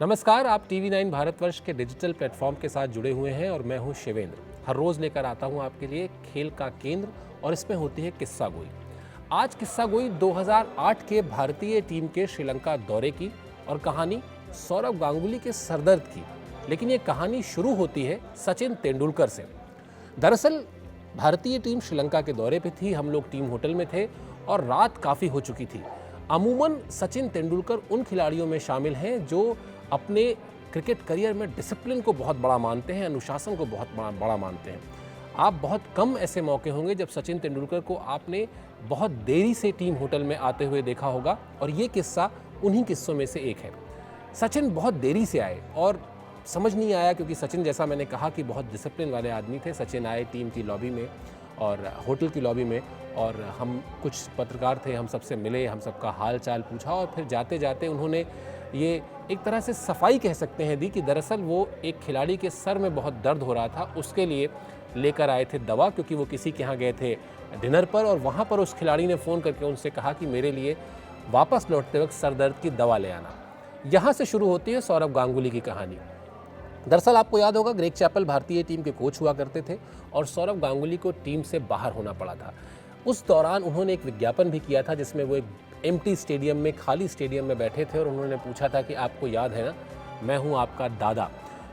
नमस्कार, आप TV9 भारतवर्ष के डिजिटल प्लेटफॉर्म के साथ जुड़े हुए हैं और मैं हूं शिवेंद्र। हर रोज़ लेकर आता हूं आपके लिए खेल का केंद्र और इसमें होती है किस्सा गोई। आज किस्सा गोई 2008 के भारतीय टीम के श्रीलंका दौरे की और कहानी सौरव गांगुली के सरदर्द की। लेकिन ये कहानी शुरू होती है सचिन तेंदुलकर से। दरअसल भारतीय टीम श्रीलंका के दौरे पे थी, हम लोग टीम होटल में थे और रात काफ़ी हो चुकी थी। अमूमन सचिन तेंदुलकर उन खिलाड़ियों में शामिल हैं जो अपने क्रिकेट करियर में डिसिप्लिन को बहुत बड़ा मानते हैं, अनुशासन को बहुत बड़ा मानते हैं। आप बहुत कम ऐसे मौके होंगे जब सचिन तेंदुलकर को आपने बहुत देरी से टीम होटल में आते हुए देखा होगा और ये किस्सा उन्हीं किस्सों में से एक है। सचिन बहुत देरी से आए और समझ नहीं आया, क्योंकि सचिन, जैसा मैंने कहा, कि बहुत डिसिप्लिन वाले आदमी थे। सचिन आए टीम की लॉबी में और होटल की लॉबी में, और हम कुछ पत्रकार थे, हम सबसे मिले, हम सबका हाल चाल पूछा और फिर जाते जाते उन्होंने ये एक तरह से सफाई कह सकते हैं दी कि दरअसल वो एक खिलाड़ी के सर में बहुत दर्द हो रहा था, उसके लिए लेकर आए थे दवा, क्योंकि वो किसी के यहाँ गए थे डिनर पर और वहाँ पर उस खिलाड़ी ने फ़ोन करके उनसे कहा कि मेरे लिए वापस लौटते वक्त सर दर्द की दवा ले आना। यहाँ से शुरू होती है सौरव गांगुली की कहानी। दरअसल आपको याद होगा, ग्रेग चैपल भारतीय टीम के कोच हुआ करते थे और सौरव गांगुली को टीम से बाहर होना पड़ा था। उस दौरान उन्होंने एक विज्ञापन भी किया था जिसमें वो एक एम्प्टी स्टेडियम में, खाली स्टेडियम में बैठे थे और उन्होंने पूछा था कि आपको याद है ना, मैं हूं आपका दादा।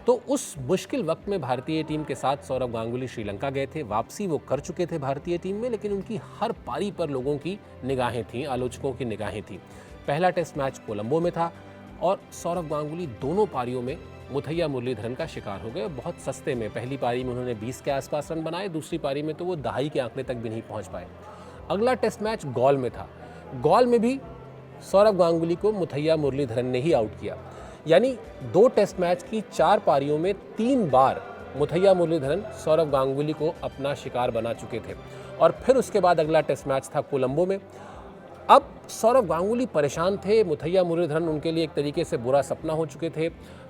तो उस मुश्किल वक्त में भारतीय टीम के साथ सौरव गांगुली श्रीलंका गए थे। वापसी वो कर चुके थे भारतीय टीम में, लेकिन उनकी हर पारी पर लोगों की निगाहें थीं, आलोचकों की निगाहें थीं। पहला टेस्ट मैच कोलंबो में था और सौरव गांगुली दोनों पारियों में मुथैया मुरलीधरन का शिकार हो गए। बहुत सस्ते में, पहली पारी में उन्होंने 20 के आसपास रन बनाए, दूसरी पारी में तो वो दहाई के आंकड़े तक भी नहीं पहुंच पाए। अगला टेस्ट मैच गॉल में था। गॉल में भी सौरव गांगुली को मुथैया मुरलीधरन ने ही आउट किया। यानी 2 टेस्ट मैच की 4 पारियों में 3 बार मुथैया मुरलीधरन सौरव गांगुली को अपना शिकार बना चुके थे। और फिर उसके बाद अगला टेस्ट मैच था कोलंबो में। अब सौरव गांगुली परेशान थे, मुथैया मुरलीधरन उनके लिए एक तरीके से बुरा सपना हो चुके थे।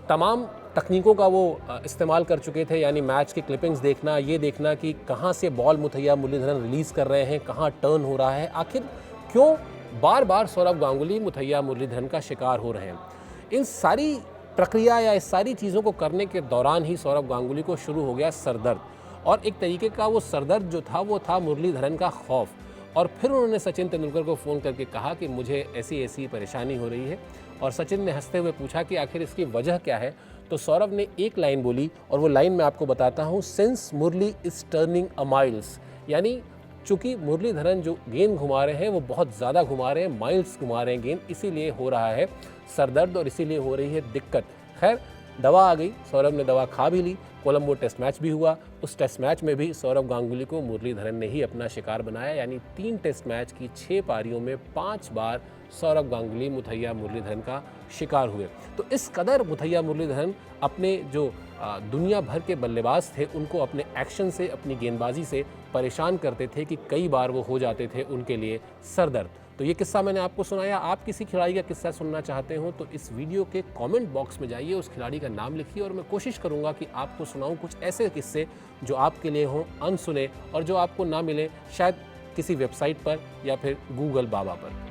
तमाम तकनीकों का वो इस्तेमाल कर चुके थे, यानी मैच की क्लिपिंग्स देखना, ये देखना कि कहाँ से बॉल मुथैया मुरलीधरन रिलीज़ कर रहे हैं, कहाँ टर्न हो रहा है, आखिर क्यों बार बार सौरव गांगुली मुथैया मुरलीधरन का शिकार हो रहे हैं। इन सारी प्रक्रिया या इस सारी चीज़ों को करने के दौरान ही सौरव गांगुली को शुरू हो गया सरदर्द, और एक तरीके का वो सरदर्द जो था वो था मुरलीधरन का खौफ। और फिर उन्होंने सचिन तेंदुलकर को फ़ोन करके कहा कि मुझे ऐसी ऐसी परेशानी हो रही है, और सचिन ने हंसते हुए पूछा कि आखिर इसकी वजह क्या है। तो सौरव ने एक लाइन बोली और वो लाइन मैं आपको बताता हूँ, since Murali is turning a miles, यानी चूँकि मुरलीधरन जो गेंद घुमा रहे हैं वो बहुत ज़्यादा घुमा रहे हैं, माइल्स घुमा रहे हैं गेंद, इसीलिए हो रहा है सरदर्द और इसीलिए हो रही है दिक्कत। खैर, दवा आ गई, सौरव ने दवा खा भी ली। कोलंबो टेस्ट मैच भी हुआ। उस टेस्ट मैच में भी सौरव गांगुली को मुरलीधरन ने ही अपना शिकार बनाया, यानी 3 टेस्ट मैच की 6 पारियों में 5 बार सौरव गांगुली मुथैया मुरलीधरन का शिकार हुए। तो इस कदर मुथैया मुरलीधरन अपने जो दुनिया भर के बल्लेबाज थे उनको अपने एक्शन से, अपनी गेंदबाजी से परेशान करते थे कि कई बार वो हो जाते थे उनके लिए सरदर्द। तो ये किस्सा मैंने आपको सुनाया। आप किसी खिलाड़ी का किस्सा सुनना चाहते हो तो इस वीडियो के कमेंट बॉक्स में जाइए, उस खिलाड़ी का नाम लिखिए और मैं कोशिश करूंगा कि आपको सुनाऊं कुछ ऐसे किस्से जो आपके लिए हों अनसुने और जो आपको ना मिले शायद किसी वेबसाइट पर या फिर गूगल बाबा पर।